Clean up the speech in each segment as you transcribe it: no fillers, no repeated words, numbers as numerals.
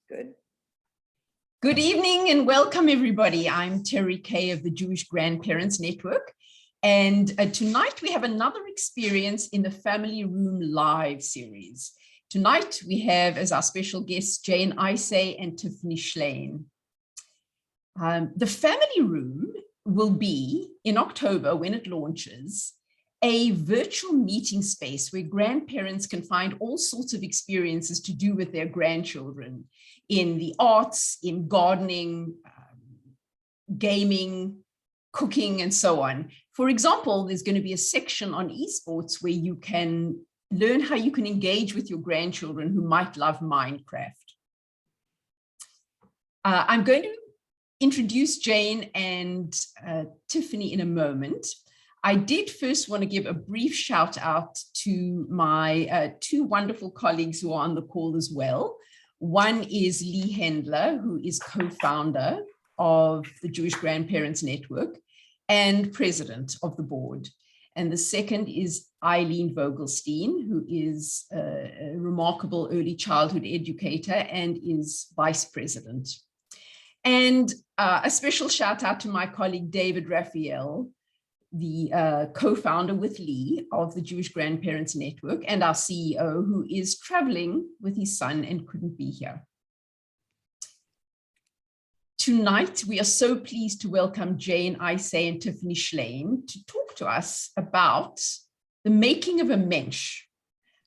Good. Good evening and welcome, everybody. I'm Terry Kay of the Jewish Grandparents Network. And tonight we have another experience in the Family Room Live series. Tonight we have as our special guests Jane Isay and Tiffany Shlain. The Family Room will be, in October when it launches, a virtual meeting space where grandparents can find all sorts of experiences to do with their grandchildren in the arts, in gardening, gaming, cooking, and so on. For example, there's going to be a section on esports where you can learn how you can engage with your grandchildren who might love Minecraft. I'm going to introduce Jane and Tiffany in a moment. I did first want to give a brief shout out to my two wonderful colleagues who are on the call as well. One is Lee Hendler, who is co-founder of the Jewish Grandparents Network and president of the board. And the second is Eileen Vogelstein, who is a remarkable early childhood educator and is vice president. And a special shout out to my colleague, David Raphael, the co-founder with Lee of the Jewish Grandparents Network and our CEO, who is traveling with his son and couldn't be here. Tonight, we are so pleased to welcome Jane Isay and Tiffany Shlain to talk to us about the making of a Mensch,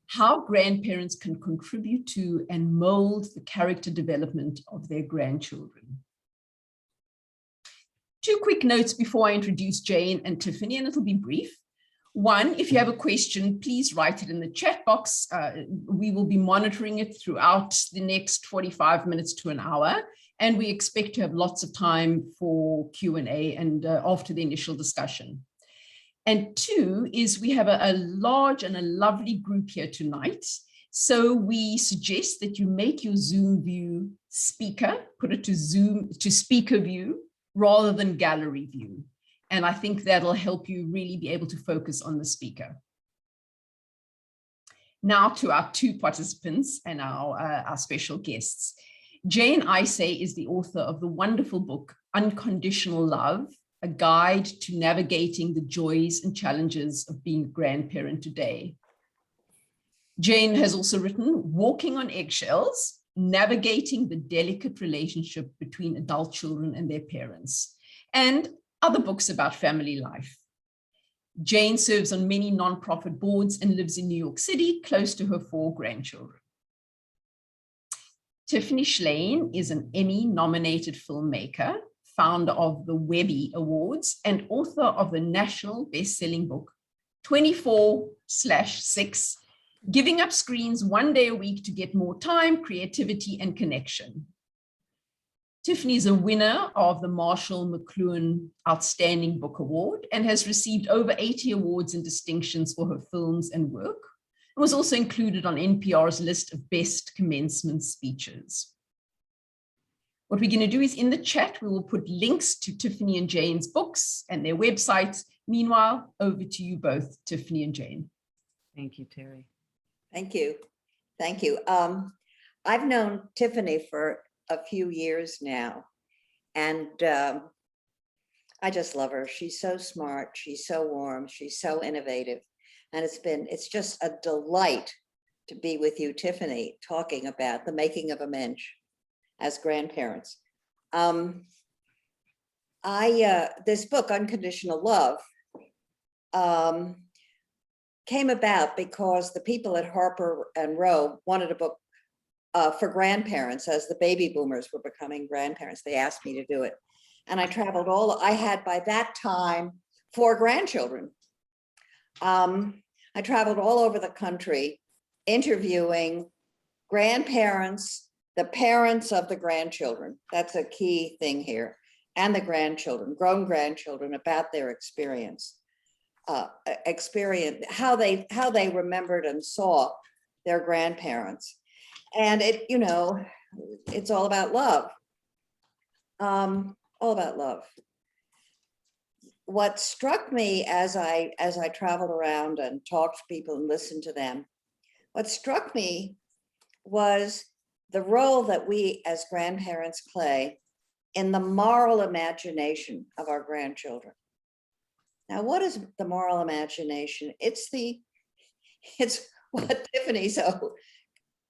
how grandparents can contribute to and mold the character development of their grandchildren. Two quick notes before I introduce Jane and Tiffany, and it'll be brief. One, if you have a question, please write it in the chat box. We will be monitoring it throughout the next 45 minutes to an hour, and we expect to have lots of time for Q&A and after the initial discussion. And two is we have a large and a lovely group here tonight. So we suggest that you make your Zoom view speaker, put it to speaker view, rather than gallery view. And I think that'll help you really be able to focus on the speaker. Now to our two participants and our special guests. Jane Isay is the author of the wonderful book, Unconditional Love, a guide to navigating the joys and challenges of being a grandparent today. Jane has also written Walking on Eggshells, Navigating the Delicate Relationship Between Adult Children and Their Parents, and other books about family life. Jane serves on many nonprofit boards and lives in New York City, close to her 4 grandchildren. Tiffany Shlain is an Emmy-nominated filmmaker, founder of the Webby Awards, and author of the national best-selling book, 24/6, Giving Up Screens 1 day a week to get more time, creativity, and connection. Tiffany is a winner of the Marshall McLuhan Outstanding Book Award and has received over 80 awards and distinctions for her films and work, and was also included on NPR's list of best commencement speeches. What we're going to do is in the chat, we will put links to Tiffany and Jane's books and their websites. Meanwhile, over to you both, Tiffany and Jane. Thank you, Terry. Thank you. Thank you. I've known Tiffany for a few years now, and I just love her. She's so smart. She's so warm. She's so innovative. And it's just a delight to be with you, Tiffany, talking about the making of a Mensch as grandparents. This book, Unconditional Love, came about because the people at Harper and Row wanted a book for grandparents as the baby boomers were becoming grandparents. They asked me to do it. And I traveled I had by that time 4 grandchildren. I traveled all over the country interviewing grandparents, the parents of the grandchildren. That's a key thing here. And the grandchildren, grown grandchildren, about their experience, how they remembered and saw their grandparents. And it's all about love. All about love. What struck me as I traveled around and talked to people and listened to them, what struck me was the role that we as grandparents play in the moral imagination of our grandchildren. Now, what is the moral imagination? It's what Tiffany so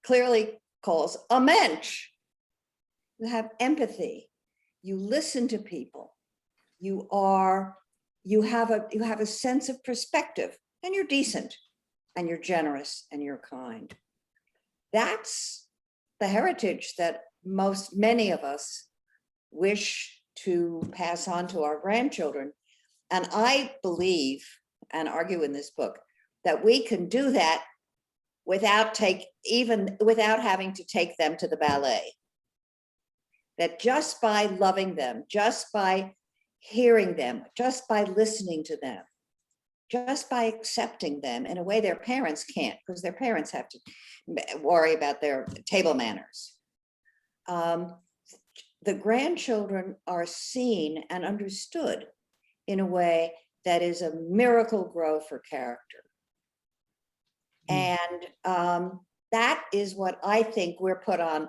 clearly calls a mensch. You have empathy. You listen to people. You have a sense of perspective, and you're decent, and you're generous, and you're kind. That's the heritage that many of us wish to pass on to our grandchildren. And I believe and argue in this book that we can do that without having to take them to the ballet. That just by loving them, just by hearing them, just by listening to them, just by accepting them in a way their parents can't, because their parents have to worry about their table manners. The grandchildren are seen and understood in a way that is a miracle grow for character. And that is what I think we're put on.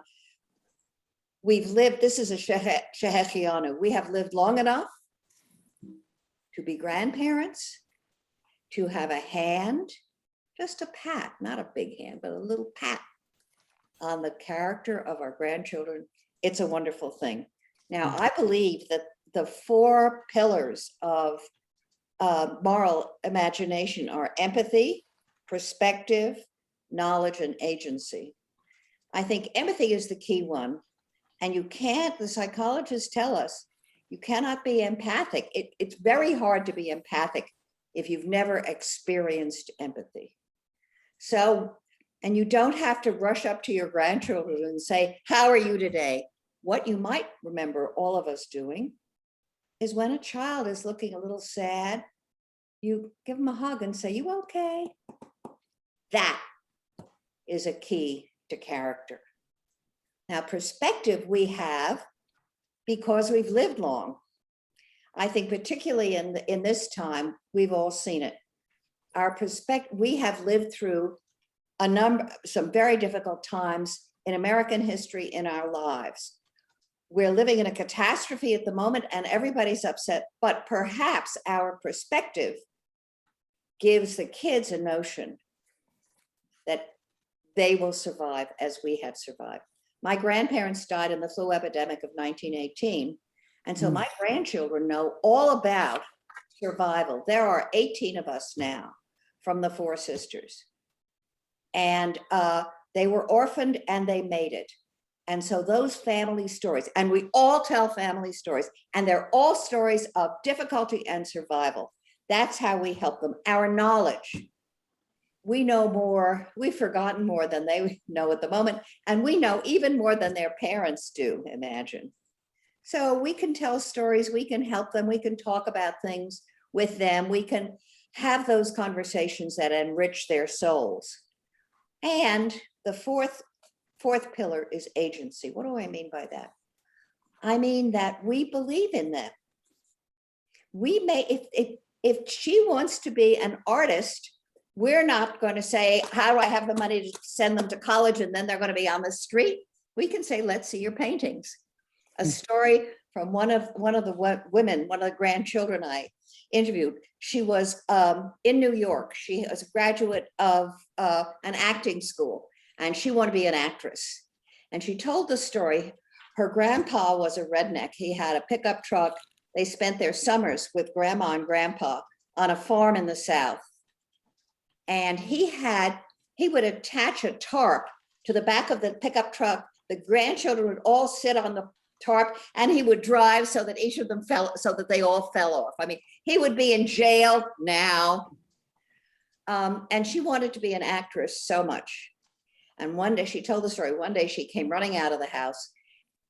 We've lived, this is a shehechianu. We have lived long enough to be grandparents, to have a hand, just a pat, not a big hand, but a little pat on the character of our grandchildren. It's a wonderful thing. Now, I believe that the 4 pillars of moral imagination are empathy, perspective, knowledge, and agency. I think empathy is the key one. And you can't, the psychologists tell us, you cannot be empathic. It's very hard to be empathic if you've never experienced empathy. So, and you don't have to rush up to your grandchildren and say, how are you today? What you might remember all of us doing is when a child is looking a little sad, you give them a hug and say, you okay? That is a key to character. Now, perspective we have because we've lived long. I think particularly in this time, we've all seen it. Our perspective, we have lived through some very difficult times in American history in our lives. We're living in a catastrophe at the moment and everybody's upset, but perhaps our perspective gives the kids a notion that they will survive as we have survived. My grandparents died in the flu epidemic of 1918. And so my grandchildren know all about survival. There are 18 of us now from the 4 sisters. And they were orphaned and they made it. And so those family stories, and we all tell family stories, and they're all stories of difficulty and survival. That's how we help them. Our knowledge. We know more, we've forgotten more than they know at the moment, and we know even more than their parents do, imagine. So we can tell stories, we can help them, we can talk about things with them, we can have those conversations that enrich their souls. And the fourth pillar is agency. What do I mean by that? I mean that we believe in them. We may, if she wants to be an artist, we're not going to say, how do I have the money to send them to college and then they're going to be on the street? We can say, let's see your paintings. A story from one of the women, one of the grandchildren I interviewed. She was in New York. She was a graduate of an acting school and she wanted to be an actress. And she told the story. Her grandpa was a redneck. He had a pickup truck. They spent their summers with grandma and grandpa on a farm in the South. And he would attach a tarp to the back of the pickup truck. The grandchildren would all sit on the tarp and he would drive so that each of them so that they all fell off. I mean, he would be in jail now. And she wanted to be an actress so much. And one day, she told the story, one day she came running out of the house.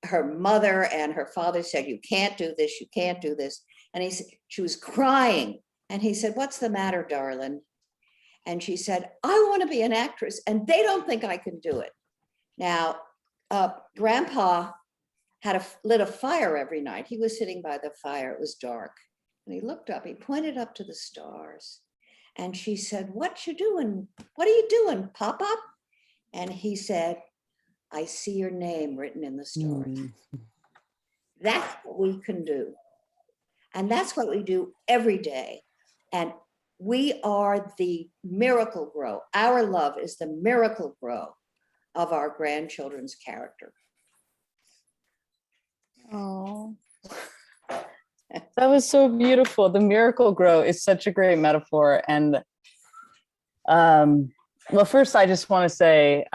Her mother and her father said, you can't do this, you can't do this. And she was crying. And he said, what's the matter, darling? And she said, I want to be an actress and they don't think I can do it. Now, Grandpa had lit a fire every night. He was sitting by the fire, it was dark. And he looked up, he pointed up to the stars. And she said, what you doing? What are you doing, Pop-Up? And he said, I see your name written in the story. Mm. That's what we can do. And that's what we do every day. And we are the miracle grow. Our love is the miracle grow of our grandchildren's character. Oh, that was so beautiful. The miracle grow is such a great metaphor. And well, first, I just want to say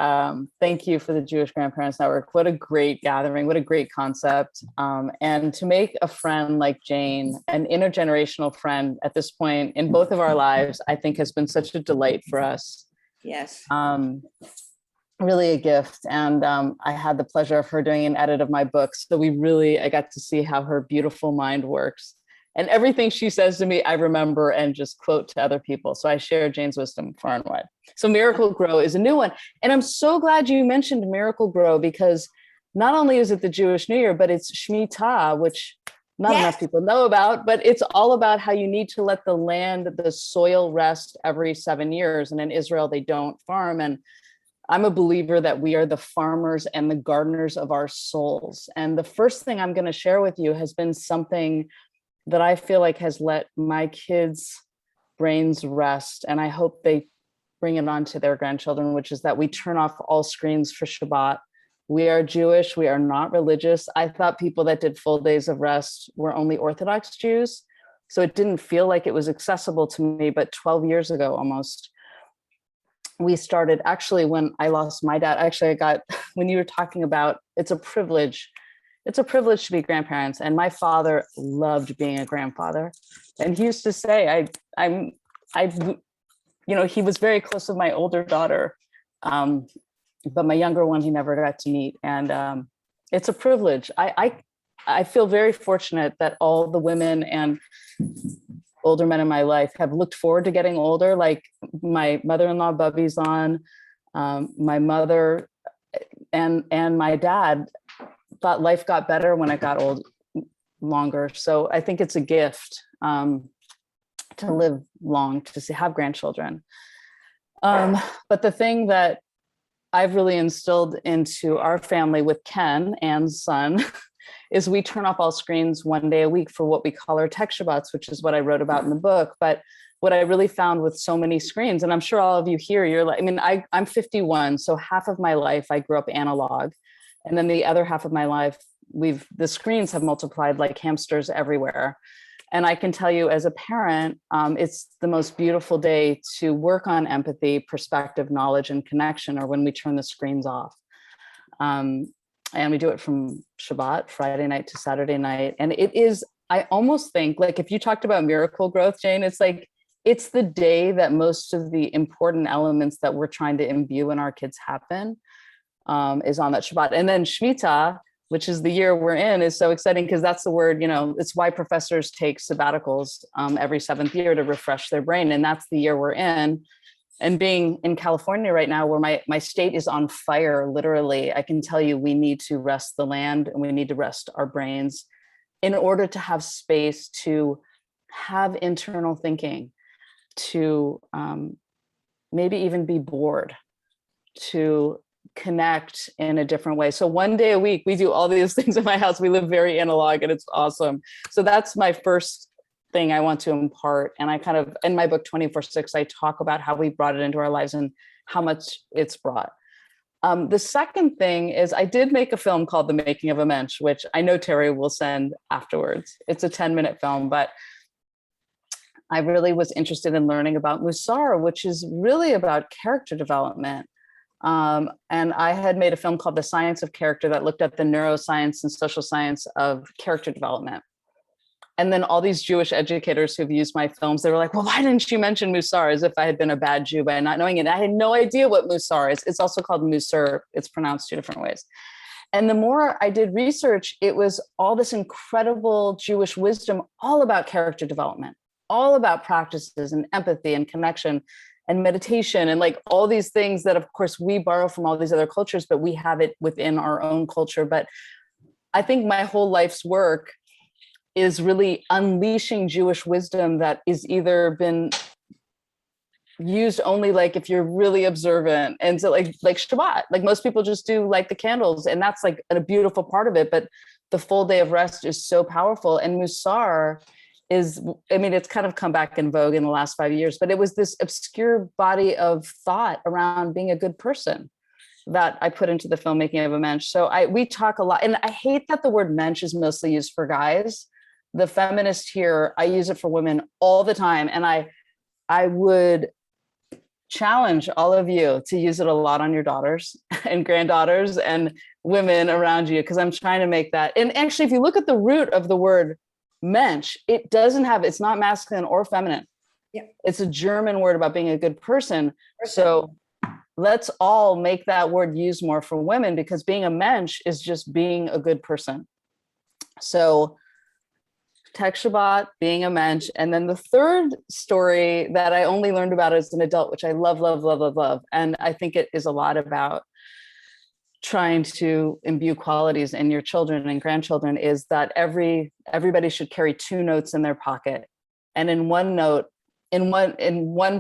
thank you for the Jewish Grandparents Network. What a great gathering. What a great concept. And to make a friend like Jane, an intergenerational friend at this point in both of our lives, I think has been such a delight for us. Yes. Really a gift. And I had the pleasure of her doing an edit of my book. So I got to see how her beautiful mind works. And everything she says to me, I remember and just quote to other people. So I share Jane's wisdom far and wide. So Miracle Grow is a new one. And I'm so glad you mentioned Miracle Grow, because not only is it the Jewish New Year, but it's Shemitah, which not enough people know about, but it's all about how you need to let the land, the soil rest every 7 years. And in Israel, they don't farm. And I'm a believer that we are the farmers and the gardeners of our souls. And the first thing I'm going to share with you has been something that I feel like has let my kids' brains rest. And I hope they bring it on to their grandchildren, which is that we turn off all screens for Shabbat. We are Jewish. We are not religious. I thought people that did full days of rest were only Orthodox Jews. So it didn't feel like it was accessible to me. But 12 years ago, almost, we started, actually, when I lost my dad, actually, I got, when you were talking about, it's a privilege to be grandparents. And my father loved being a grandfather. And he used to say, he was very close with my older daughter, but my younger one, he never got to meet. And it's a privilege. I feel very fortunate that all the women and older men in my life have looked forward to getting older. Like my mother-in-law, Bubby's on, my mother and my dad thought life got better when I got longer. So I think it's a gift to live long, to have grandchildren. But the thing that I've really instilled into our family with Ken, Anne's son, is we turn off all screens 1 day a week for what we call our tech Shabbats, which is what I wrote about in the book. But what I really found with so many screens, and I'm sure all of you here, you're like, I'm 51, so half of my life I grew up analog. And then the other half of my life, the screens have multiplied like hamsters everywhere. And I can tell you as a parent, it's the most beautiful day to work on empathy, perspective, knowledge, and connection, or when we turn the screens off. And we do it from Shabbat, Friday night to Saturday night. And it is, I almost think, like if you talked about miracle growth, Jane, it's like, it's the day that most of the important elements that we're trying to imbue in our kids happen. Is on that Shabbat. And then Shemitah, which is the year we're in, is so exciting because that's the word, it's why professors take sabbaticals every 7th year to refresh their brain. And that's the year we're in. And being in California right now, where my state is on fire, literally, I can tell you we need to rest the land and we need to rest our brains in order to have space to have internal thinking, to maybe even be bored, to connect in a different way. So 1 day a week, we do all these things in my house. We live very analog and it's awesome. So that's my first thing I want to impart. And I kind of, in my book, 24/6, I talk about how we brought it into our lives and how much it's brought. The second thing is I did make a film called The Making of a Mensch, which I know Terry will send afterwards. It's a 10-minute film, but I really was interested in learning about Musar, which is really about character development. And I had made a film called The Science of Character that looked at the neuroscience and social science of character development. And then all these Jewish educators who've used my films, they were like, well, why didn't you mention Musar? As if I had been a bad Jew by not knowing it. I had no idea what Musar is. It's also called Musar. It's pronounced 2 different ways. And the more I did research, it was all this incredible Jewish wisdom, all about character development, all about practices and empathy and connection and meditation and like all these things that, of course, we borrow from all these other cultures, but we have it within our own culture. But I think my whole life's work is really unleashing Jewish wisdom that is either been used only like if you're really observant. And so like Shabbat, like most people just do like the candles, and that's like a beautiful part of it. But the full day of rest is so powerful. And Musar is, I mean, it's kind of come back in vogue in the last 5 years, but it was this obscure body of thought around being a good person that I put into the filmmaking of a Mensch. So we talk a lot, and I hate that the word Mensch is mostly used for guys. The feminist here, I use it for women all the time. And I would challenge all of you to use it a lot on your daughters and granddaughters and women around you, because I'm trying to make that. And actually, if you look at the root of the word Mensch, it's not masculine or feminine. Yeah. It's a German word about being a good person. So let's all make that word used more for women, because being a Mensch is just being a good person. So Tech Shabbat, being a Mensch. And then the third story that I only learned about as an adult, which I love, love, love, love, love. And I think it is a lot about trying to imbue qualities in your children and grandchildren, is that everybody should carry 2 notes in their pocket. And in one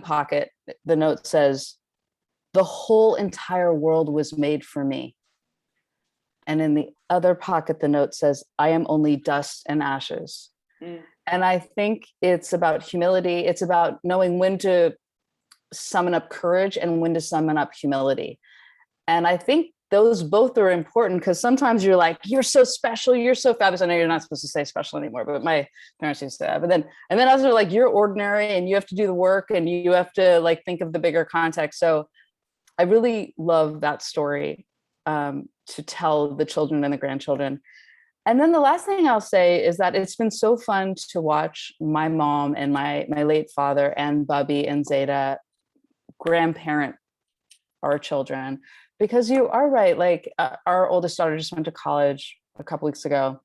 pocket, the note says, "The whole entire world was made for me." And in the other pocket, the note says, "I am only dust and ashes." Mm. And I think it's about humility. It's about knowing when to summon up courage and when to summon up humility. And I think those both are important, because sometimes you're like, you're so special, you're so fabulous. I know you're not supposed to say special anymore, but my parents used to say that. And then others are like, you're ordinary and you have to do the work and you have to like think of the bigger context. So I really love that story to tell the children and the grandchildren. And then the last thing I'll say is that it's been so fun to watch my mom and my late father and Bubby and Zeta grandparent our children, because you are right. Like our oldest daughter just went to college a couple weeks ago.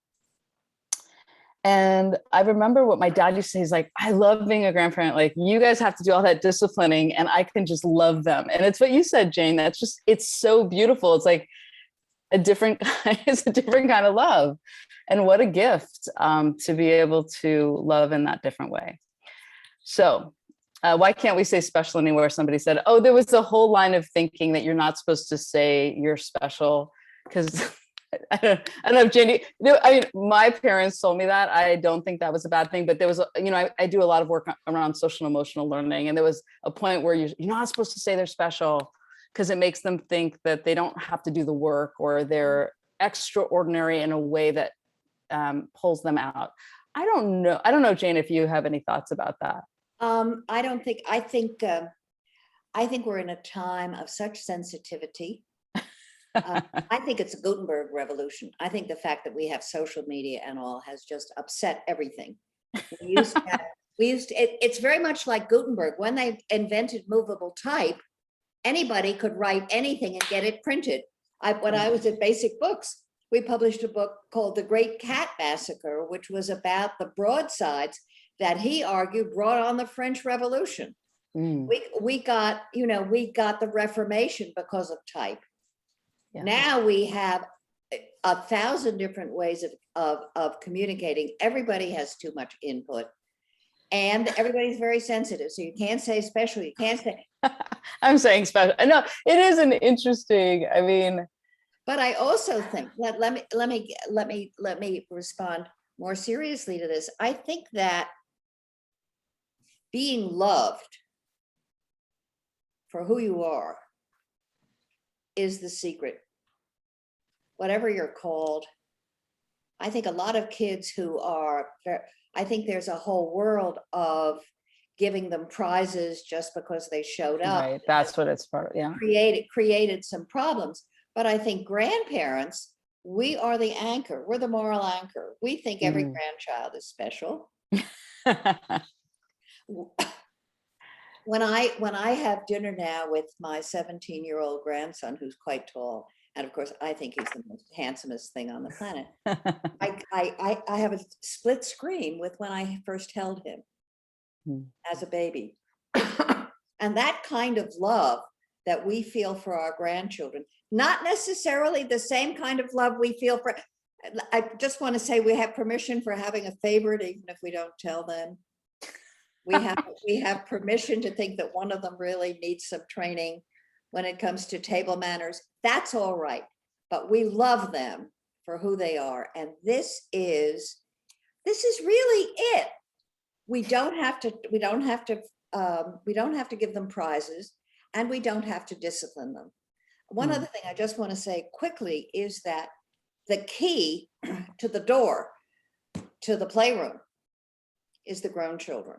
And I remember what my dad used to say, he's like, "I love being a grandparent. Like, you guys have to do all that disciplining and I can just love them." And it's what you said, Jane. It's so beautiful. It's like it's a different kind of love. And what a gift to be able to love in that different way. So why can't we say special anywhere? Somebody said, oh, there was a whole line of thinking that you're not supposed to say you're special, because I don't know if Jenny, I mean, my parents told me that. I don't think that was a bad thing, but there was, I do a lot of work around social and emotional learning. And there was a point where you're not supposed to say they're special, because it makes them think that they don't have to do the work, or they're extraordinary in a way that pulls them out. I don't know, Jane, if you have any thoughts about that. I think we're in a time of such sensitivity. I think it's a Gutenberg revolution. I think the fact that we have social media and all has just upset everything. It's very much like Gutenberg. When they invented movable type, anybody could write anything and get it printed. When I was at Basic Books, we published a book called The Great Cat Massacre, which was about the broadsides that he argued brought on the French Revolution. We got the Reformation because of type. Yeah. Now we have 1,000 different ways of communicating. Everybody has too much input, and everybody's very sensitive. So you can't say special. You can't say. I'm saying special. No, it is an interesting. I mean, but I also think that let me respond more seriously to this. I think that being loved for who you are is the secret. Whatever you're called, I think a lot of kids I think there's a whole world of giving them prizes just because they showed up. Right, that's what it's for, yeah. Created some problems. But I think grandparents, we are the anchor. We're the moral anchor. We think every grandchild is special. When I have dinner now with my 17-year-old grandson, who's quite tall, and of course I think he's the most handsomest thing on the planet, I have a split screen with when I first held him as a baby. And that kind of love that we feel for our grandchildren, not necessarily the same kind of love we feel for, I just want to say we have permission for having a favorite, even if we don't tell them. We have we have permission to think that one of them really needs some training when it comes to table manners. That's all right. But we love them for who they are. And this is really it. We don't have to give them prizes, and we don't have to discipline them. One other thing I just want to say quickly is that the key to the door to the playroom is the grown children.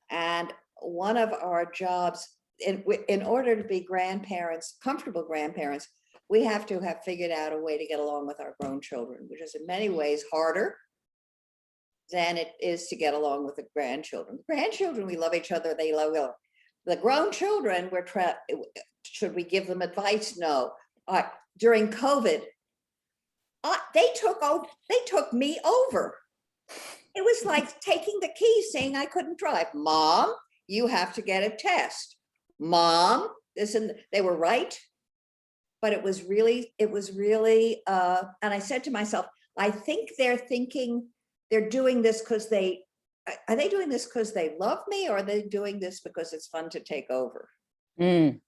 And one of our jobs, in order to be grandparents, comfortable grandparents, we have to have figured out a way to get along with our grown children, which is in many ways harder than it is to get along with the grandchildren. Grandchildren, we love each other, they love us. The grown children, should we give them advice? No. During COVID, they took me over. It was like taking the keys, saying I couldn't drive. Mom, you have to get a test. Mom, they were right. But it was really, and I said to myself, I think they're doing this because are they doing this because they love me, or are they doing this because it's fun to take over? And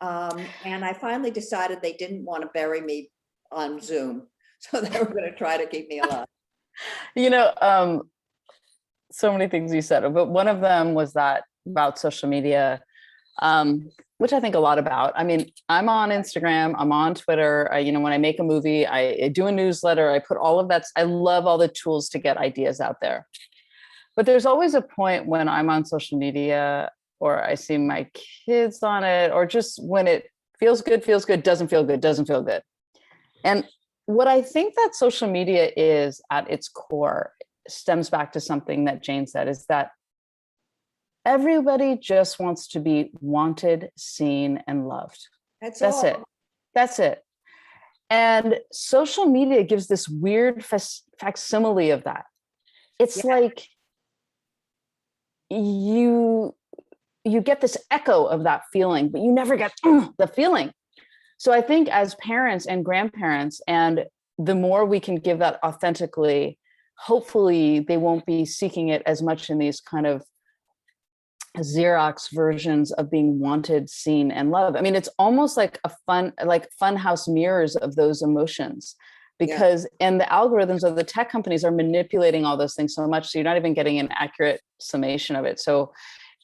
I finally decided they didn't want to bury me on Zoom. So they were going to try to keep me alive. So many things you said, but one of them was that about social media, which I think a lot about. I mean, I'm on Instagram, I'm on Twitter. When I make a movie, I do a newsletter, I put all of that. I love all the tools to get ideas out there. But there's always a point when I'm on social media, or I see my kids on it, or just when it feels good, doesn't feel good. And what I think that social media is at its core stems back to something that Jane said, is that everybody just wants to be wanted, seen, and loved. That's it. That's it. And social media gives this weird facsimile of that. It's like you get this echo of that feeling, but you never get the feeling. So I think as parents and grandparents, and the more we can give that authentically, hopefully they won't be seeking it as much in these kind of Xerox versions of being wanted, seen, and loved. I mean, it's almost like funhouse mirrors of those emotions, because and the algorithms of the tech companies are manipulating all those things so much, so you're not even getting an accurate summation of it. So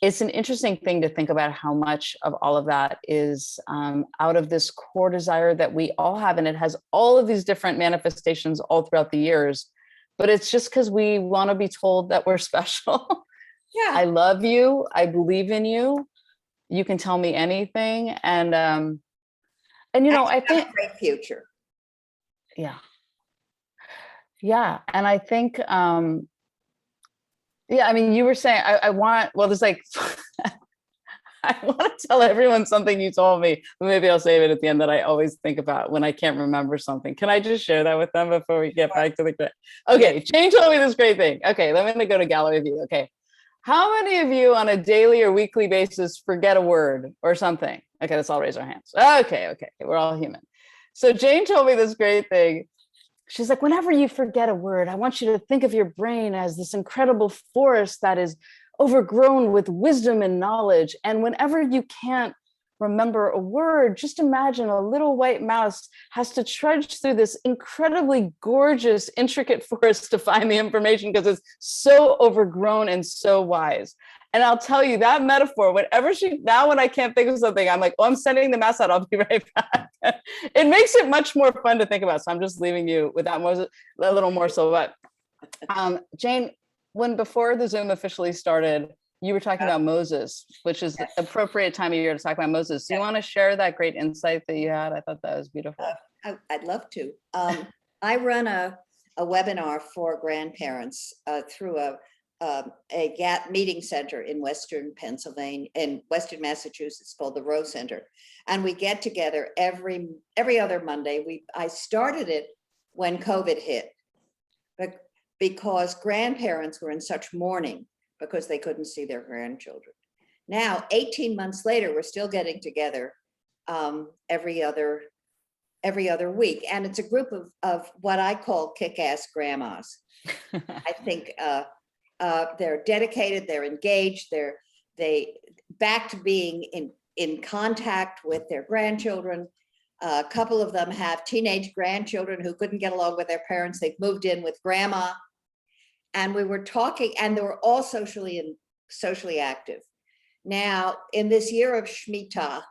it's an interesting thing to think about how much of all of that is out of this core desire that we all have, and it has all of these different manifestations all throughout the years, but it's just because we want to be told that we're special. Yeah, I love you, I believe in you, you can tell me anything, and I think a great future. Yeah, and I think I mean, you were saying I want I want to tell everyone something you told me, but maybe I'll save it at the end, that I always think about when I can't remember something. Can I just share that with them before we get back to the okay? Jane told me this great thing. Okay, let me go to gallery view. Okay, how many of you on a daily or weekly basis forget a word or something? Okay, let's all raise our hands. Okay, we're all human. So Jane told me this great thing. She's like, whenever you forget a word, I want you to think of your brain as this incredible forest that is overgrown with wisdom and knowledge. And whenever you can't remember a word, just imagine a little white mouse has to trudge through this incredibly gorgeous, intricate forest to find the information, because it's so overgrown and so wise. And I'll tell you that metaphor, when I can't think of something, I'm like, oh, I'm sending the mouse out, I'll be right back. It makes it much more fun to think about. So I'm just leaving you with that a little more so. But Jane, before the Zoom officially started, you were talking about Moses, which is the appropriate time of year to talk about Moses. Do you want to share that great insight that you had? I thought that was beautiful. I'd love to. I run a webinar for grandparents through a GAT meeting center in Western Pennsylvania, in Western Massachusetts, called the Rowe Center. And we get together every other Monday. I started it when COVID hit, because grandparents were in such mourning because they couldn't see their grandchildren. Now, 18 months later, we're still getting together every other week. And it's a group of what I call kick-ass grandmas. I think they're dedicated, they're engaged, they back to being in contact with their grandchildren. A couple of them have teenage grandchildren who couldn't get along with their parents. They've moved in with grandma. And we were talking, and they were all socially active. Now, in this year of Shemitah,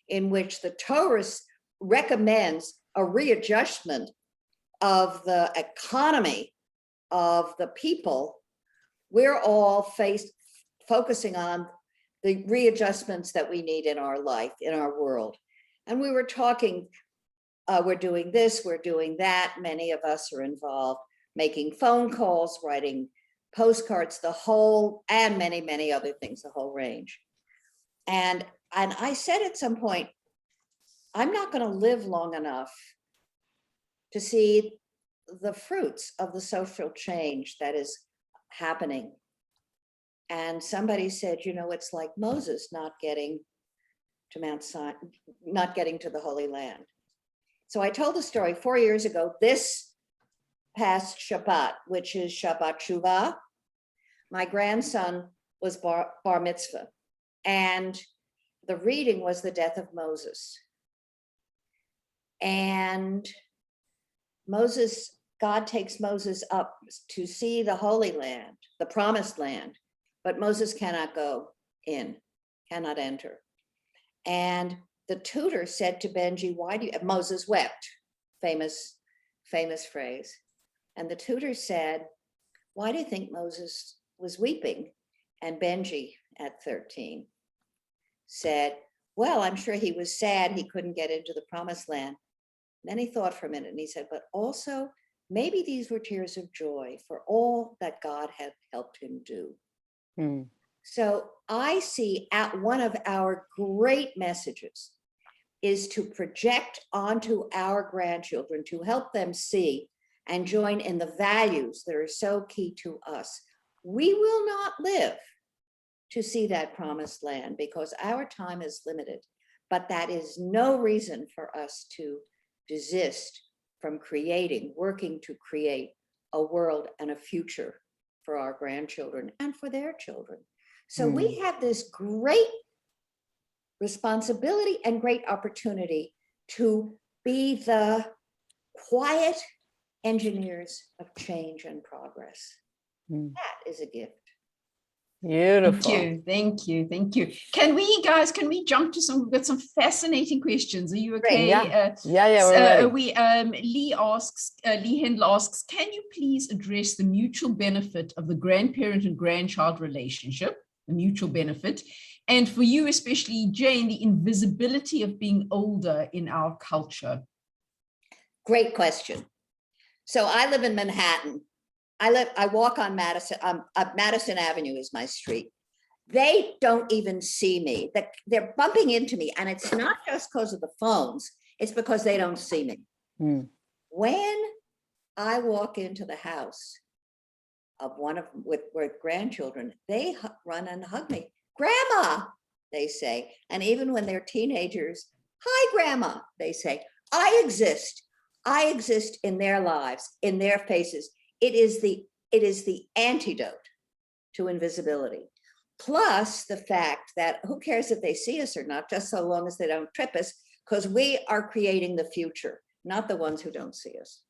in which the Torah recommends a readjustment of the economy of the people, we're all focusing on the readjustments that we need in our life, in our world. And we were talking, we're doing this, we're doing that. Many of us are involved, making phone calls, writing postcards, and many, many other things, the whole range. And I said at some point, I'm not going to live long enough to see the fruits of the social change that is happening. And somebody said, it's like Moses not getting to Mount Sinai, not getting to the Holy Land. So I told the story 4 years ago, this past Shabbat, which is Shabbat Shuvah. My grandson was bar mitzvah, and the reading was the death of Moses. And God takes Moses up to see the Holy Land, the promised land, but Moses cannot go in, cannot enter. And the tutor said to Benji, Moses wept, famous phrase. And the tutor said, why do you think Moses was weeping? And Benji, at 13, said, well, I'm sure he was sad he couldn't get into the promised land. And then he thought for a minute and he said, but also maybe these were tears of joy for all that God had helped him do. So I see one of our great messages is to project onto our grandchildren, to help them see and join in the values that are so key to us. We will not live to see that promised land because our time is limited, but that is no reason for us to desist from working to create a world and a future for our grandchildren and for their children. So we have this great responsibility and great opportunity to be the quiet engineers of change and progress. That is a gift. Beautiful. Thank you. Can we jump to we've got some fascinating questions. Are you okay? We're ready. Lee Hendler asks, can you please address the mutual benefit of the grandparent and grandchild relationship, the mutual benefit, and for you especially, Jane, the invisibility of being older in our culture? Great question. So I live in Manhattan. I walk on Madison. Madison Avenue is my street. They don't even see me. They're bumping into me, and it's not just because of the phones. It's because they don't see me. When I walk into the house of one of them with grandchildren, they run and hug me. Grandma, they say, and even when they're teenagers, hi, Grandma, they say. I exist in their lives, in their faces. It is the antidote to invisibility. Plus the fact that who cares if they see us or not, just so long as they don't trip us, because we are creating the future, not the ones who don't see us.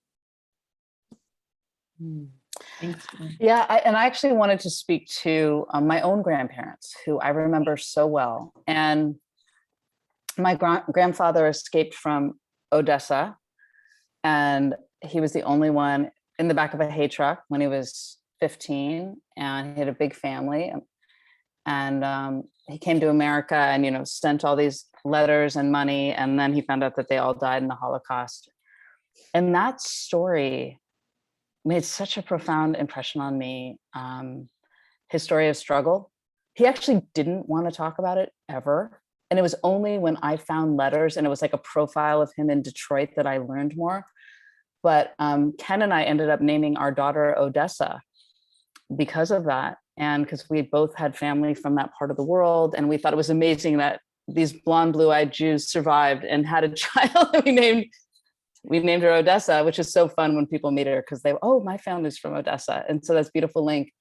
Yeah, I actually wanted to speak to my own grandparents, who I remember so well. And my grandfather escaped from Odessa, and he was the only one in the back of a hay truck when he was 15, and he had a big family. And he came to America and, sent all these letters and money. And then he found out that they all died in the Holocaust. And that story made such a profound impression on me. His story of struggle. He actually didn't want to talk about it ever. And it was only when I found letters and it was like a profile of him in Detroit that I learned more. But Ken and I ended up naming our daughter Odessa because of that. And because we both had family from that part of the world. And we thought it was amazing that these blonde, blue-eyed Jews survived and had a child that we named her Odessa, which is so fun when people meet her because my family's from Odessa. And so that's a beautiful link.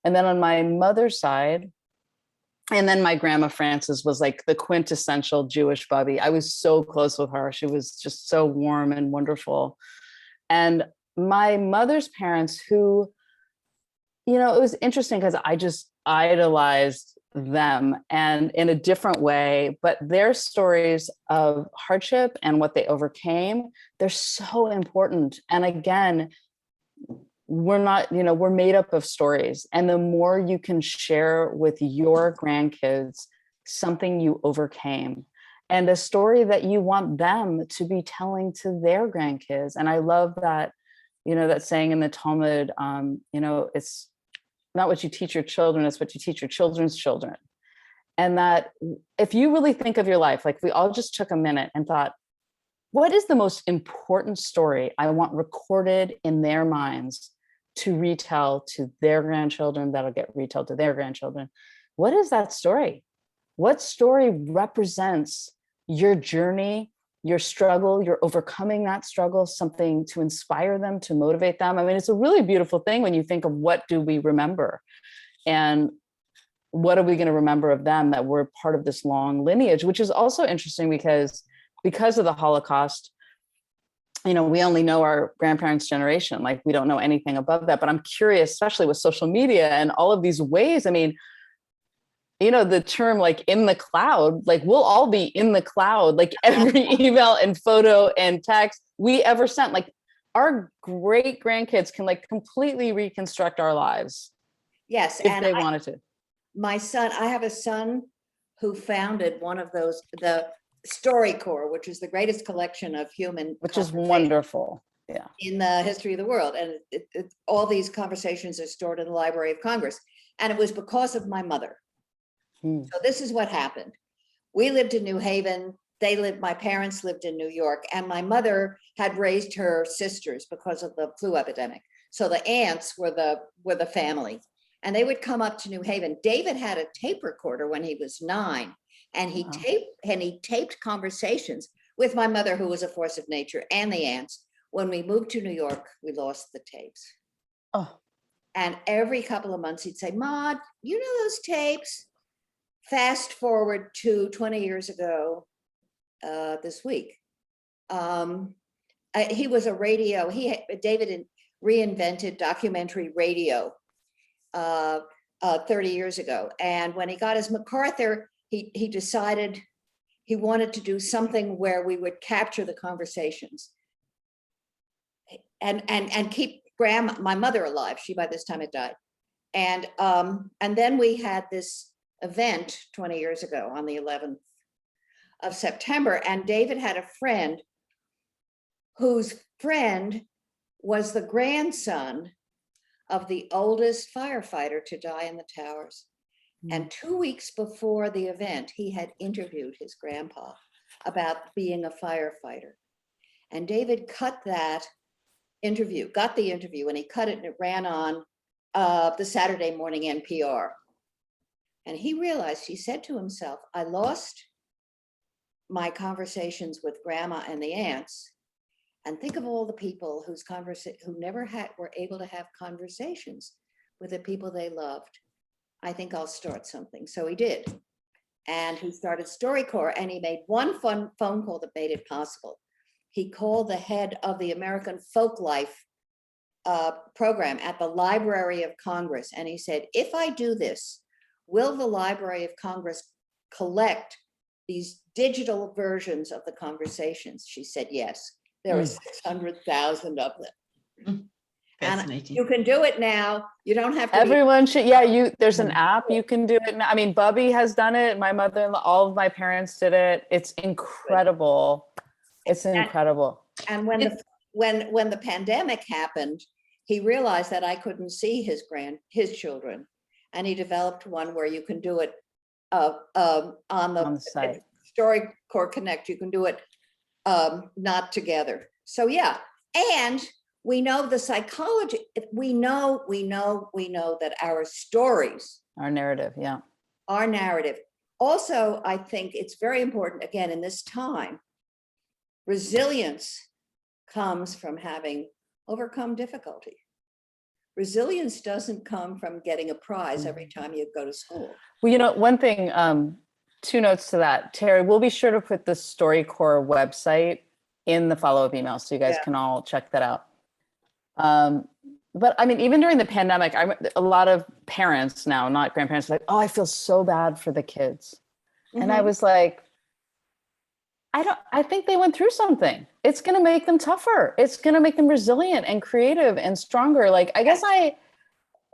And then on my mother's side, and then my grandma Frances was like the quintessential Jewish Bubby. I was so close with her. She was just so warm and wonderful. And my mother's parents, who, you know, it was interesting because I just idolized them and in a different way, but their stories of hardship and what they overcame, they're so important. And again, we're not, you know, we're made up of stories. And the more you can share with your grandkids something you overcame and a story that you want them to be telling to their grandkids. And I love that, you know, that saying in the Talmud, you know, it's not what you teach your children, it's what you teach your children's children. And that if you really think of your life, like we all just took a minute and thought, what is the most important story I want recorded in their minds to retell to their grandchildren, that'll get retold to their grandchildren? What is that story? What story represents your journey, your struggle, you're overcoming that struggle, something to inspire them, to motivate them? I mean, it's a really beautiful thing when you think of what do we remember and what are we going to remember of them, that we're part of this long lineage, which is also interesting because of the Holocaust, you know, we only know our grandparents' generation, like we don't know anything above that. But I'm curious, especially with social media and all of these ways, I mean, you know, the term like in the cloud, like we'll all be in the cloud, like every email and photo and text we ever sent, like our great grandkids can like completely reconstruct our lives. Yes. If they wanted to. My son, I have a son who founded one of those, the StoryCorps, which is the greatest collection of human, which is wonderful. Yeah. In the history of the world. And all these conversations are stored in the Library of Congress. And it was because of my mother. So this is what happened. We lived in New Haven. My parents lived in New York, and my mother had raised her sisters because of the flu epidemic. So the aunts were the family, and they would come up to New Haven. David had a tape recorder when he was 9, and he taped conversations with my mother, who was a force of nature, and the aunts. When we moved to New York, we lost the tapes. Oh. And every couple of months he'd say, "Maude, you know those tapes?" Fast forward to 20 years ago, this week. He was a radio, David reinvented documentary radio 30 years ago. And when he got his MacArthur, he decided he wanted to do something where we would capture the conversations and keep my mother alive. She by this time had died. And then we had this event 20 years ago on the 11th of September. And David had a friend whose friend was the grandson of the oldest firefighter to die in the towers. And 2 weeks before the event, he had interviewed his grandpa about being a firefighter. And David got the interview, and he cut it, and it ran on the Saturday morning NPR. And he realized, he said to himself, I lost my conversations with grandma and the aunts, and think of all the people who never were able to have conversations with the people they loved. I think I'll start something. So he did. And he started StoryCorps, and he made one phone call that made it possible. He called the head of the American Folklife program at the Library of Congress. And he said, if I do this, will the Library of Congress collect these digital versions of the conversations? She said, yes. There are 600,000 of them. And you can do it now. You don't have to. Everyone should. Yeah, there's an app you can do it now. I mean, Bubby has done it. My mother-in-law, all of my parents did it. It's incredible. It's incredible. And when the pandemic happened, he realized that I couldn't see his children, and he developed one where you can do it on the site. StoryCorps Connect. You can do it not together. So yeah, and we know the psychology. We know that our stories, our narrative, our narrative. Also, I think it's very important, again, in this time, resilience comes from having overcome difficulty. resilience doesn't come from getting a prize every Mm-hmm. time you go to school. Well, one thing, 2 notes to that. Terry, we'll be sure to put the StoryCorps website in the follow-up email so you guys Yeah. can all check that out. But I mean, even during the pandemic, a lot of parents now, not grandparents, are like, oh, I feel so bad for the kids. And I Mhm. was like, I think they went through something. It's going to make them tougher. It's going to make them resilient and creative and stronger. Like,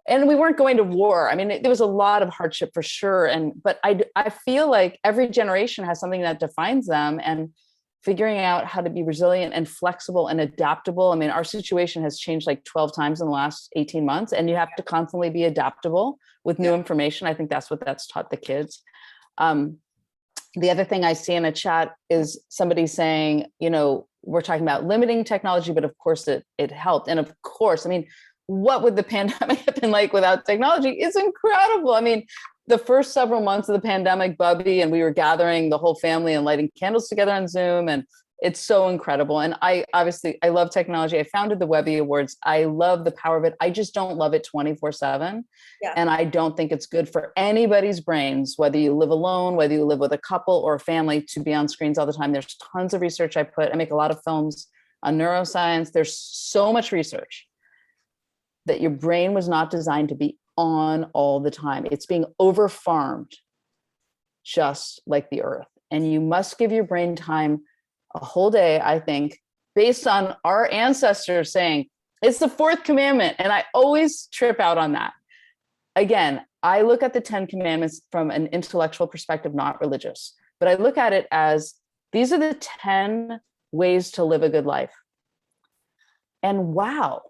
and we weren't going to war. I mean, there was a lot of hardship for sure. But I feel like every generation has something that defines them, and figuring out how to be resilient and flexible and adaptable. I mean, our situation has changed like 12 times in the last 18 months, and you have to constantly be adaptable with new information. I think that's what that's taught the kids. The other thing I see in a chat is somebody saying, we're talking about limiting technology, but of course it helped. And of course, I mean, what would the pandemic have been like without technology? It's incredible. I mean, the first several months of the pandemic, Bubby, and we were gathering the whole family and lighting candles together on Zoom, and it's so incredible. And I love technology. I founded the Webby Awards. I love the power of it. I just don't love it 24/7. Yeah. And I don't think it's good for anybody's brains, whether you live alone, whether you live with a couple or a family, to be on screens all the time. There's tons of research I make a lot of films on neuroscience. There's so much research that your brain was not designed to be on all the time. It's being over-farmed, just like the earth. And you must give your brain time a whole day, I think, based on our ancestors saying, it's the fourth commandment. And I always trip out on that. Again, I look at the 10 commandments from an intellectual perspective, not religious, but I look at it as these are the 10 ways to live a good life. And wow,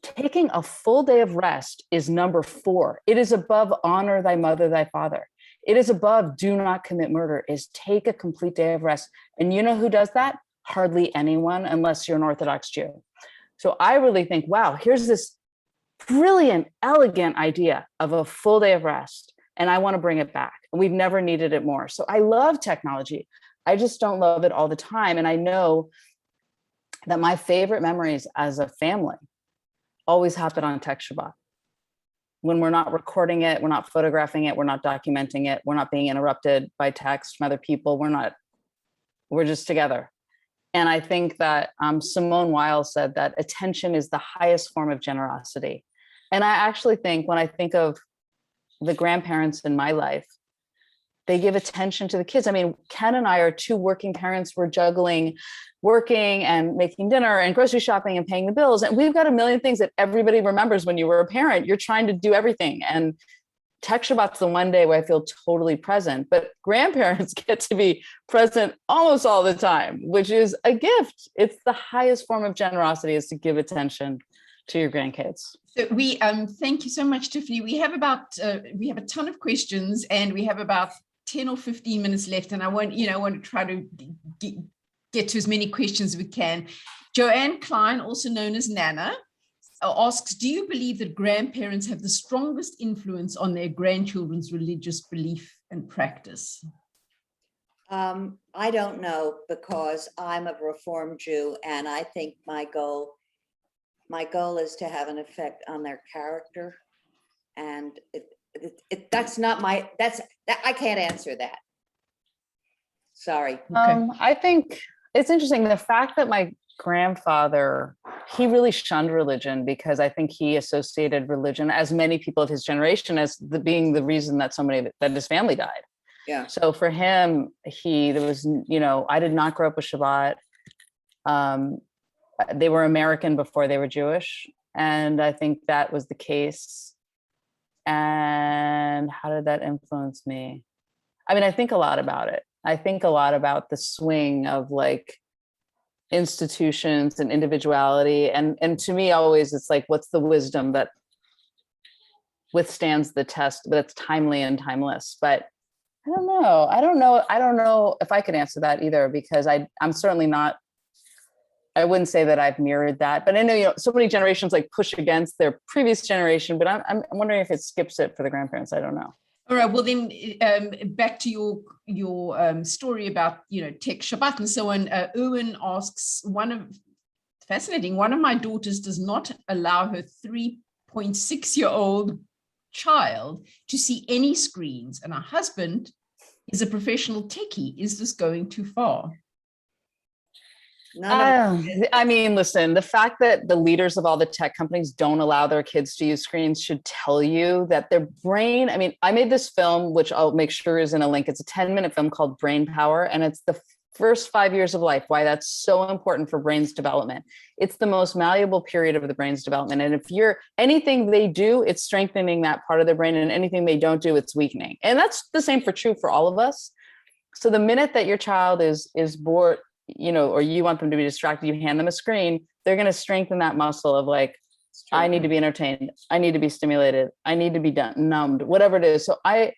taking a full day of rest is number 4. It is above honor thy mother, thy father. It is above do not commit murder, is take a complete day of rest. And you know who does that? Hardly anyone, unless you're an Orthodox Jew. So I really think, wow, here's this brilliant, elegant idea of a full day of rest. And I want to bring it back. We've never needed it more. So I love technology. I just don't love it all the time. And I know that my favorite memories as a family always happen on Tech Shabbat. When we're not recording it, we're not photographing it, we're not documenting it, we're not being interrupted by text from other people. We're just together. And I think that Simone Weil said that attention is the highest form of generosity. And I actually think when I think of the grandparents in my life, they give attention to the kids. I mean, Ken and I are 2 working parents. We're juggling working and making dinner and grocery shopping and paying the bills. And we've got a million things that everybody remembers when you were a parent. You're trying to do everything. And Tech Shabbat's the one day where I feel totally present, but grandparents get to be present almost all the time, which is a gift. It's the highest form of generosity, is to give attention to your grandkids. So we thank you so much, Tiffany. We have a ton of questions, and we have about 10 or 15 minutes left, and I want to try to get to as many questions as we can. Joanne Klein, also known as Nana, asks, do you believe that grandparents have the strongest influence on their grandchildren's religious belief and practice? I don't know, because I'm a Reformed Jew, and I think my goal is to have an effect on their character. And I can't answer that. Sorry. Okay. I think it's interesting. The fact that my grandfather, he really shunned religion, because I think he associated religion, as many people of his generation, as being the reason that that his family died. Yeah. So for him, I did not grow up with Shabbat. They were American before they were Jewish. And I think that was the case. And how did that influence me? I mean, I think a lot about it. I think a lot about the swing of like institutions and individuality. And to me, always, it's like, what's the wisdom that withstands the test, but it's timely and timeless? But I don't know if I could answer that either, because I'm certainly not, I wouldn't say that I've mirrored that, but I know, so many generations like push against their previous generation, but I'm wondering if it skips it for the grandparents. I don't know. All right. Well, then back to your story about, Tech Shabbat and so on. Erwin asks, one of my daughters does not allow her 3 0.6-year-old child to see any screens, and her husband is a professional techie. Is this going too far? I mean, listen, the fact that the leaders of all the tech companies don't allow their kids to use screens should tell you that their brain, I mean, I made this film, which I'll make sure is in a link. It's a 10-minute film called Brain Power, and it's the first 5 years of life, why that's so important for brain's development. It's the most malleable period of the brain's development. And if anything they do, it's strengthening that part of their brain, and anything they don't do, it's weakening. And that's the same for all of us. So the minute that your child is bored, or you want them to be distracted, you hand them a screen, they're going to strengthen that muscle of like, I need to be entertained. I need to be stimulated. I need to be numbed, whatever it is. So I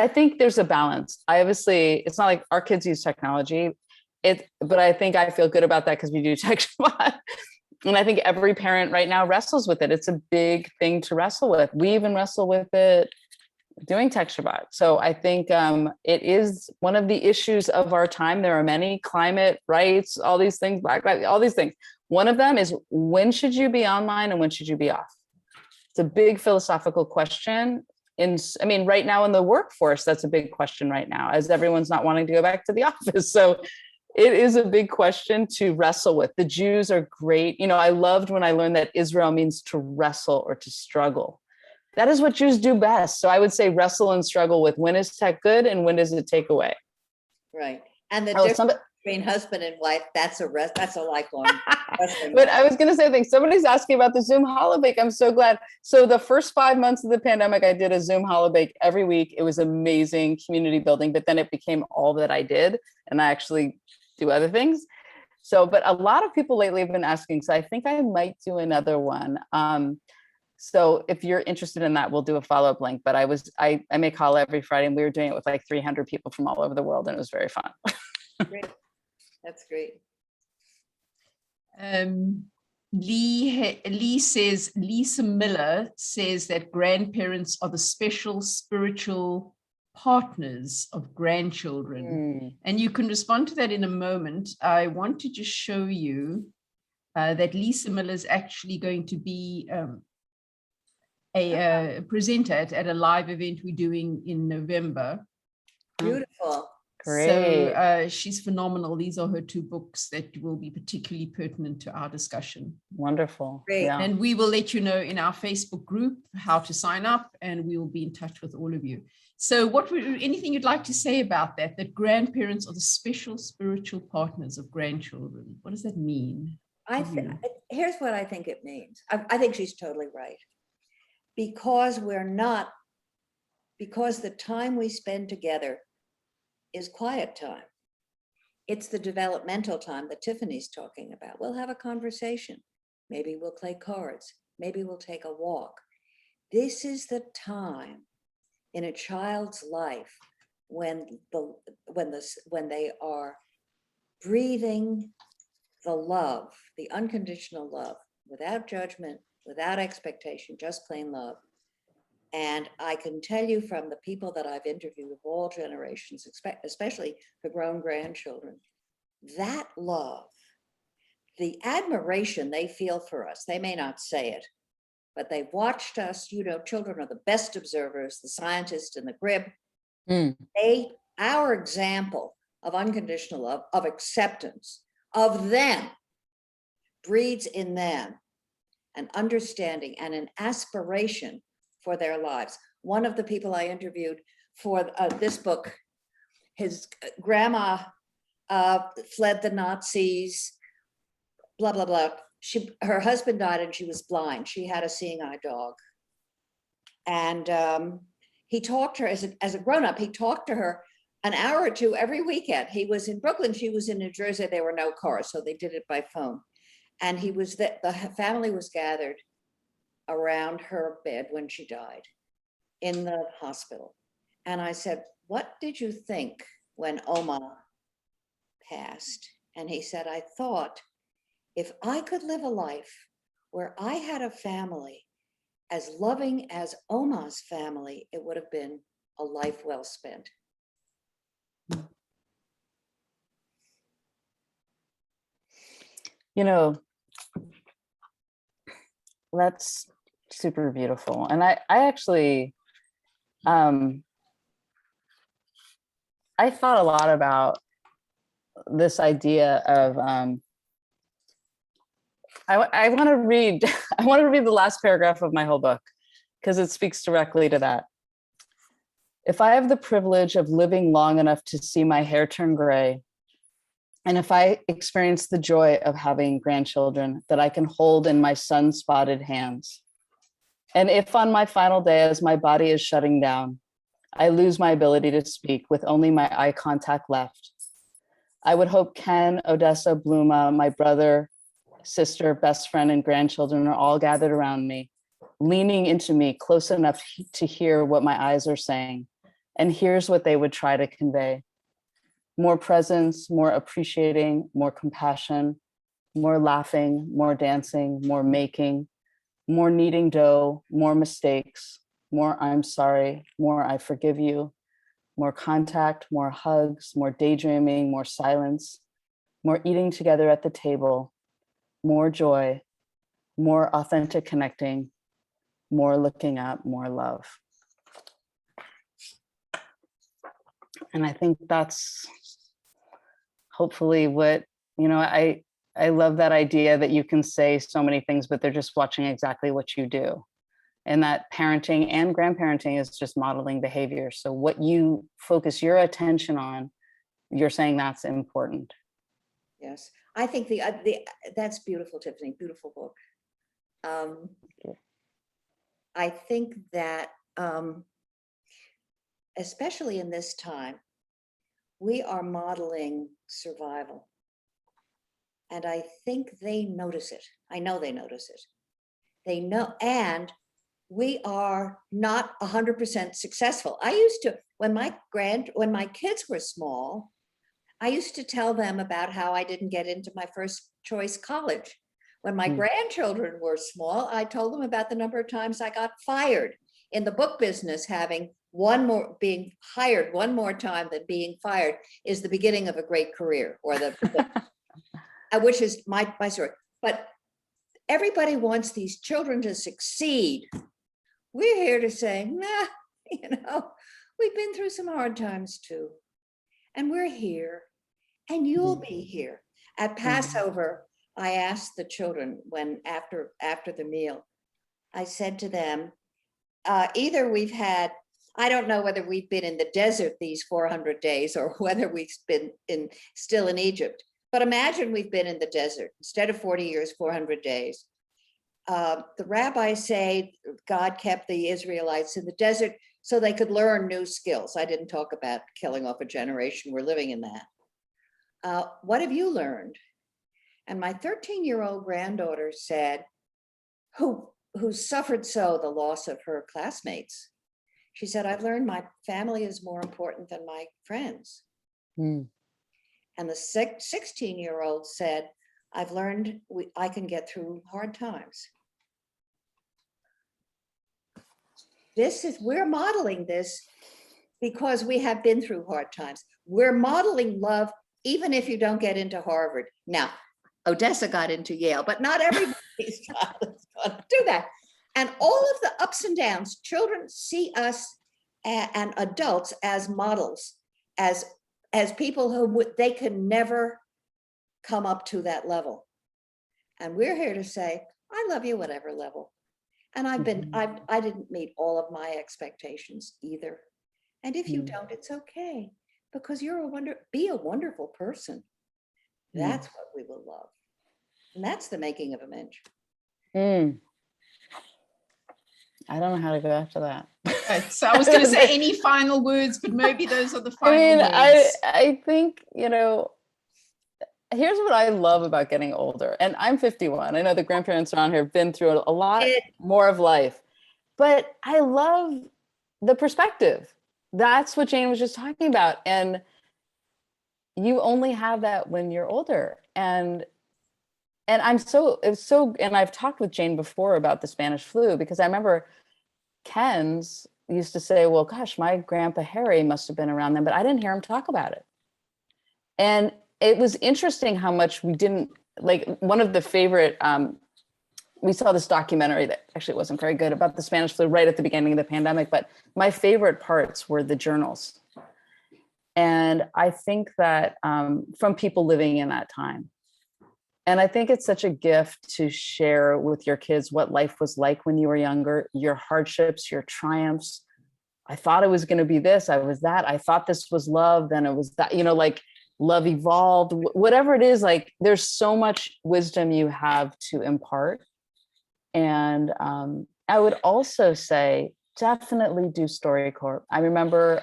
think there's a balance. It's not like our kids use technology, but I think I feel good about that because we do tech. And I think every parent right now wrestles with it. It's a big thing to wrestle with. We even wrestle with it doing tech Shabbat. So I think it is one of the issues of our time. There are many: climate, rights, all these things, Black lives, all these things. One of them is, when should you be online and when should you be off? It's a big philosophical question. Right now in the workforce, that's a big question right now, as everyone's not wanting to go back to the office. So it is a big question to wrestle with. The Jews are great. I loved when I learned that Israel means to wrestle or to struggle. That is what Jews do best. So I would say wrestle and struggle with, when is tech good and when does it take away? Right. And the difference between husband and wife, that's a lifelong wrestling. But I was going to say, I think somebody's asking about the Zoom holobake. I'm so glad. So the first 5 months of the pandemic, I did a Zoom holobake every week. It was amazing, community building, but then it became all that I did. And I actually do other things. So, but a lot of people lately have been asking, so I think I might do another one. So if you're interested in that, we'll do a follow-up link. But I make call every Friday, and we were doing it with like 300 people from all over the world, and it was very fun. Great. That's great. Lisa Miller says that grandparents are the special spiritual partners of grandchildren. And you can respond to that in a moment. I want to just show you that Lisa Miller is actually going to be a presenter at a live event we're doing in November. Beautiful. Great. So she's phenomenal. These are her 2 books that will be particularly pertinent to our discussion. Wonderful. Great. Yeah. And we will let you know in our Facebook group how to sign up, and we will be in touch with all of you. So anything you'd like to say about that grandparents are the special spiritual partners of grandchildren? What does that mean? Here's what I think it means. I think she's totally right. Because the time we spend together is quiet time. It's the developmental time that Tiffany's talking about. We'll have a conversation. Maybe we'll play cards. Maybe we'll take a walk. This is the time in a child's life when they are breathing the love, the unconditional love, without judgment, without expectation, just plain love. And I can tell you from the people that I've interviewed of all generations, especially the grown grandchildren, that love, the admiration they feel for us, they may not say it, but they've watched us. Children are the best observers, the scientists in the crib. Our example of unconditional love, of acceptance of them, breeds in them an understanding and an aspiration for their lives. One of the people I interviewed for this book, his grandma fled the Nazis, blah, blah, blah. Her husband died and she was blind. She had a seeing eye dog. And he talked to her as a grown-up, he talked to her an hour or 2 every weekend. He was in Brooklyn, she was in New Jersey. There were no cars, so they did it by phone. And the family was gathered around her bed when she died in the hospital. And I said, what did you think when Oma passed? And he said, I thought, if I could live a life where I had a family as loving as Oma's family, it would have been a life well spent. Let's super beautiful. And I actually, I thought a lot about this idea of, I want to read, I want to read the last paragraph of my whole book because it speaks directly to that. If I have the privilege of living long enough to see my hair turn gray, and if I experience the joy of having grandchildren that I can hold in my sun-spotted hands, and if on my final day, as my body is shutting down, I lose my ability to speak with only my eye contact left, I would hope Ken, Odessa, Bluma, my brother, sister, best friend, and grandchildren are all gathered around me, leaning into me close enough to hear what my eyes are saying. And here's what they would try to convey: more presence, more appreciating, more compassion, more laughing, more dancing, more making, more kneading dough, more mistakes, more I'm sorry, more I forgive you, more contact, more hugs, more daydreaming, more silence, more eating together at the table, more joy, more authentic connecting, more looking up, more love. And I think that's hopefully what, I love that idea that you can say so many things, but they're just watching exactly what you do. And that parenting and grandparenting is just modeling behavior. So what you focus your attention on, you're saying that's important. Yes, I think that's beautiful, Tiffany. Beautiful book. I think that especially in this time, we are modeling survival, and I think they notice it. I know they notice it. They know, and we are not 100% successful. I used to, when my kids were small, I used to tell them about how I didn't get into my first choice college. When my grandchildren were small, I told them about the number of times I got fired. In the book business, being hired one more time than being fired is the beginning of a great career, or which is my story. But everybody wants these children to succeed. We're here to say, nah, we've been through some hard times too. And we're here, and you'll be here. At Passover, I asked the children after the meal, I said to them, either I don't know whether we've been in the desert these 400 days or whether we've been still in Egypt, but imagine we've been in the desert instead of 40 years, 400 days. The rabbis say God kept the Israelites in the desert so they could learn new skills. I didn't talk about killing off a generation. We're living in that. What have you learned? And my 13-year-old granddaughter said, who suffered the loss of her classmates. She said, I've learned my family is more important than my friends. And the 16-year-old said, I've learned I can get through hard times. We're modeling this because we have been through hard times. We're modeling love, even if you don't get into Harvard. Now, Odessa got into Yale, but not everybody's child is going to do that. And all of the ups and downs, children see us and adults as models, as people who they can never come up to that level. And we're here to say, I love you whatever level. And I didn't meet all of my expectations either. And if you don't, it's okay, because be a wonderful person. That's what we will love. And that's the making of a Mensch. I don't know how to go after that. Right. So I was going to say any final words, but maybe those are the final words. I think, here's what I love about getting older. And I'm 51. I know the grandparents around here have been through a lot more of life, but I love the perspective. That's what Jane was just talking about. And you only have that when you're older. And I've talked with Jane before about the Spanish flu, because I remember Ken's used to say, well, gosh, my grandpa Harry must have been around then, but I didn't hear him talk about it. And it was interesting how much we didn't, like, one of the favorite we saw this documentary that actually wasn't very good about the Spanish flu right at the beginning of the pandemic, but my favorite parts were the journals. And I think that from people living in that time. And I think it's such a gift to share with your kids what life was like when you were younger, your hardships, your triumphs. I thought it was going to be this, I was that, I thought this was love, then it was that, you know, like love evolved, whatever it is, like there's so much wisdom you have to impart. And I would also say, definitely do StoryCorps. I remember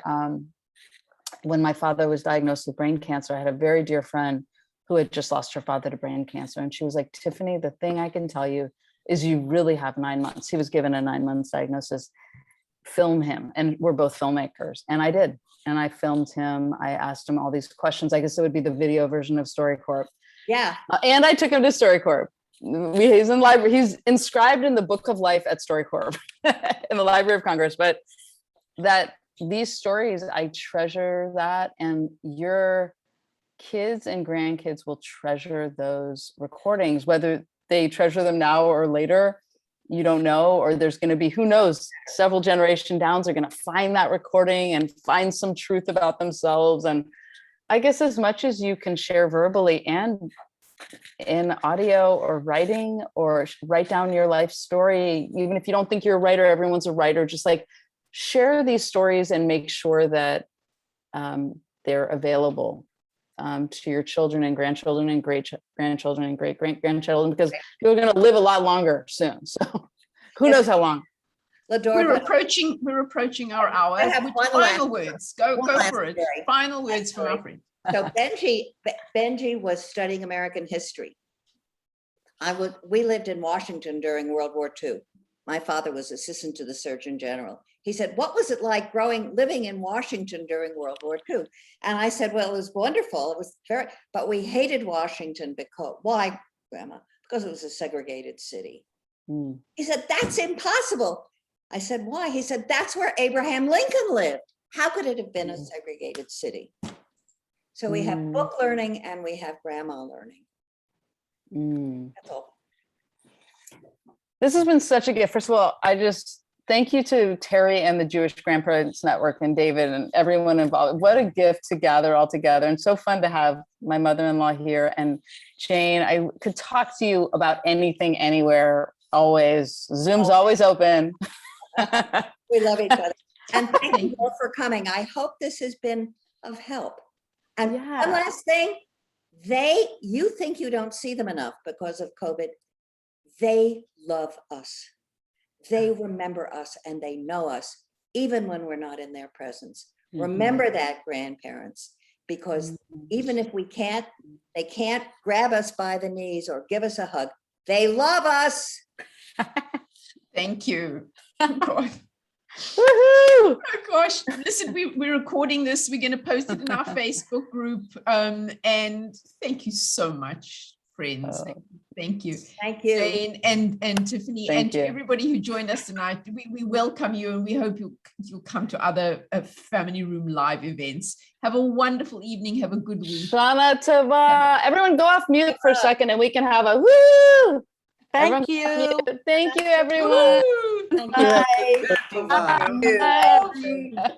when my father was diagnosed with brain cancer, I had a very dear friend who had just lost her father to brain cancer. And she was like, Tiffany, the thing I can tell you is you really have 9 months. He was given a 9 months diagnosis. Film him. And we're both filmmakers. And I did. And I filmed him. I asked him all these questions. I guess it would be the video version of StoryCorps. Yeah. And I took him to StoryCorps. He's in library. He's inscribed in the Book of Life at StoryCorps in the Library of Congress. But that these stories, I treasure that. And your kids and grandkids will treasure those recordings, whether they treasure them now or later, you don't know, or there's going to be, who knows, several generation downs are going to find that recording and find some truth about themselves. And I guess as much as you can share verbally and in audio or writing, or write down your life story, even if you don't think you're a writer, everyone's a writer, just like share these stories and make sure that they're available to your children and grandchildren and great grandchildren and great grandchildren, because you're going to live a lot longer soon. So who knows how long? Lador, We're approaching our hour. I have one Final last- words. Go last for it. story. Final words from our friend. So Benji was studying American history. We lived in Washington during World War II. My father was assistant to the Surgeon General. He said, what was it like living in Washington during World War II? And I said, well, it was wonderful. It was but we hated Washington because, why, Grandma? Because it was a segregated city. Mm. He said, that's impossible. I said, why? He said, that's where Abraham Lincoln lived. How could it have been a segregated city? So we have book learning and we have grandma learning. That's all. This has been such a gift. First of all, I just thank you to Terry and the Jewish Grandparents Network and David and everyone involved. What a gift to gather all together, and so fun to have my mother-in-law here. And Jane, I could talk to you about anything, anywhere, always. Zoom's always open. We love each other. And thank you all for coming. I hope this has been of help. And one last thing, you think you don't see them enough because of COVID. They love us. They remember us and they know us, even when we're not in their presence. Remember that, grandparents, because even if they can't grab us by the knees or give us a hug. They love us. Thank you. God. Woohoo! Oh gosh, listen, we're recording this. We're going to post it in our Facebook group. And thank you so much, friends. Thank you. Thank you. Jane and Tiffany, Thank you. to everybody who joined us tonight. We welcome you, and we hope you'll come to other Family Room live events. Have a wonderful evening. Have a good week. Shana Tova. Everyone go off mute for a second and we can have a woo. Thank you. Thank you, everyone. Woo! Bye. Bye.